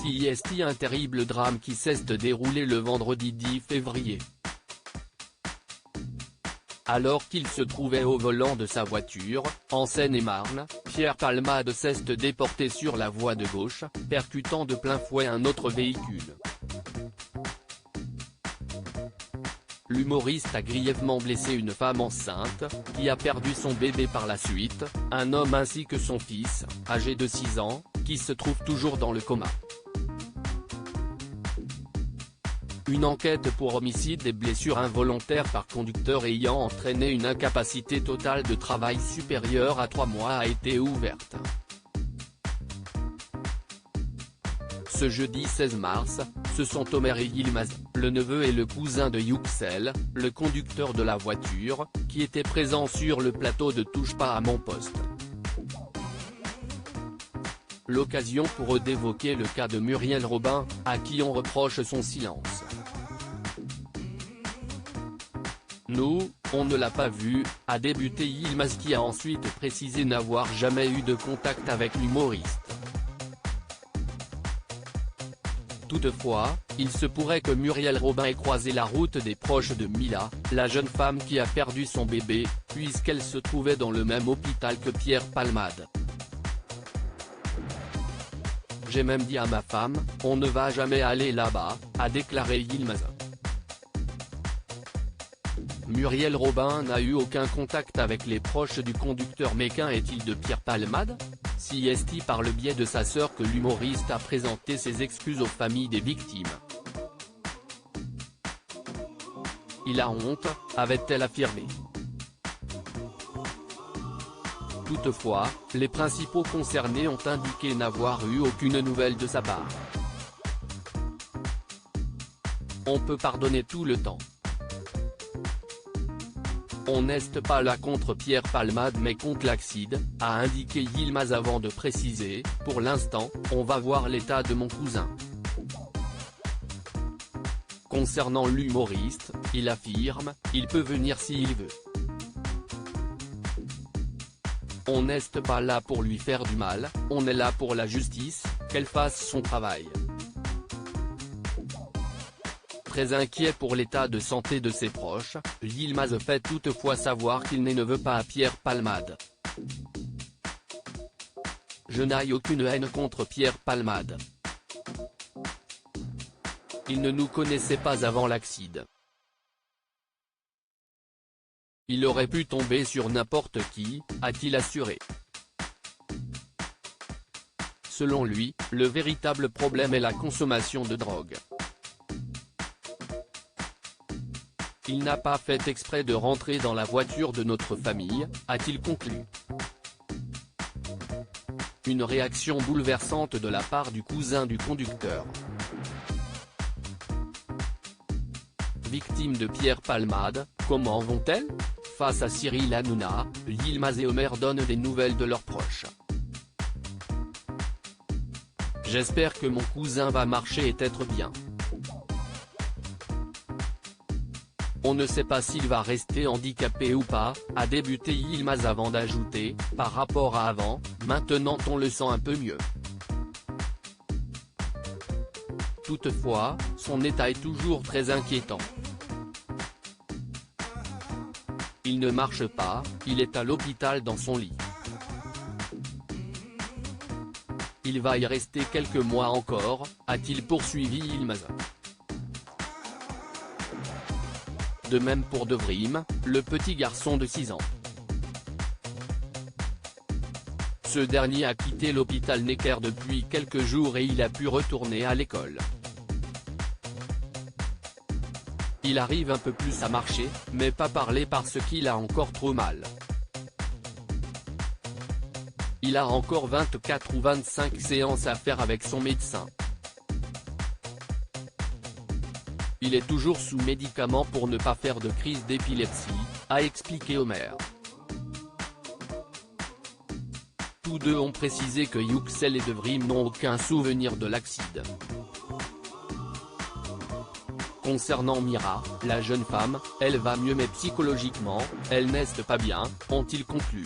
CIST. Un terrible drame qui s'est déroulé le vendredi 10 février. Alors qu'il se trouvait au volant de sa voiture, en Seine-et-Marne, Pierre Palmade s'est déporté sur la voie de gauche, percutant de plein fouet un autre véhicule. L'humoriste a grièvement blessé une femme enceinte, qui a perdu son bébé par la suite, un homme ainsi que son fils, âgé de 6 ans, qui se trouve toujours dans le coma. Une enquête pour homicide et blessure involontaire par conducteur ayant entraîné une incapacité totale de travail supérieure à 3 mois a été ouverte. Ce jeudi 16 mars, ce sont Omer et Yilmaz, le neveu et le cousin de Youxel, le conducteur de la voiture, qui étaient présents sur le plateau de Touche pas à mon poste. L'occasion pour eux d'évoquer le cas de Muriel Robin, à qui on reproche son silence. Nous, on ne l'a pas vu, a débuté Yilmaz, qui a ensuite précisé n'avoir jamais eu de contact avec l'humoriste. Toutefois, il se pourrait que Muriel Robin ait croisé la route des proches de Mila, la jeune femme qui a perdu son bébé, puisqu'elle se trouvait dans le même hôpital que Pierre Palmade. J'ai même dit à ma femme, on ne va jamais aller là-bas, a déclaré Yilmaz. Muriel Robin n'a eu aucun contact avec les proches du conducteur, mais qu'en est-il de Pierre Palmade? CIST par le biais de sa sœur que l'humoriste a présenté ses excuses aux familles des victimes. Il a honte, avait-elle affirmé. Toutefois, les principaux concernés ont indiqué n'avoir eu aucune nouvelle de sa part. On peut pardonner tout le temps. On n'est pas là contre Pierre Palmade mais contre l'accident, a indiqué Yilmaz avant de préciser, pour l'instant, on va voir l'état de mon cousin. Concernant l'humoriste, il affirme, il peut venir s'il veut. On n'est pas là pour lui faire du mal, on est là pour la justice, qu'elle fasse son travail. Très inquiet pour l'état de santé de ses proches, Yilmaz fait toutefois savoir qu'il ne veut pas à Pierre Palmade. Je n'ai aucune haine contre Pierre Palmade. Il ne nous connaissait pas avant l'accident. Il aurait pu tomber sur n'importe qui, a-t-il assuré. Selon lui, le véritable problème est la consommation de drogue. Il n'a pas fait exprès de rentrer dans la voiture de notre famille, a-t-il conclu. Une réaction bouleversante de la part du cousin du conducteur. Victimes de Pierre Palmade, comment vont-elles? Face à Cyril Hanouna, Yilmaz et Omer donnent des nouvelles de leurs proches. J'espère que mon cousin va marcher et être bien. On ne sait pas s'il va rester handicapé ou pas, a débuté Yilmaz avant d'ajouter, par rapport à avant, maintenant on le sent un peu mieux. Toutefois, son état est toujours très inquiétant. Il ne marche pas, il est à l'hôpital dans son lit. Il va y rester quelques mois encore, a-t-il poursuivi Yilmaz. De même pour Devrim, le petit garçon de 6 ans. Ce dernier a quitté l'hôpital Necker depuis quelques jours et il a pu retourner à l'école. Il arrive un peu plus à marcher, mais pas parler parce qu'il a encore trop mal. Il a encore 24 ou 25 séances à faire avec son médecin. Il est toujours sous médicaments pour ne pas faire de crise d'épilepsie, a expliqué Omer. Tous deux ont précisé que Youxel et Devrim n'ont aucun souvenir de l'accident. Concernant Mira, la jeune femme, elle va mieux mais psychologiquement, elle n'est pas bien, ont-ils conclu.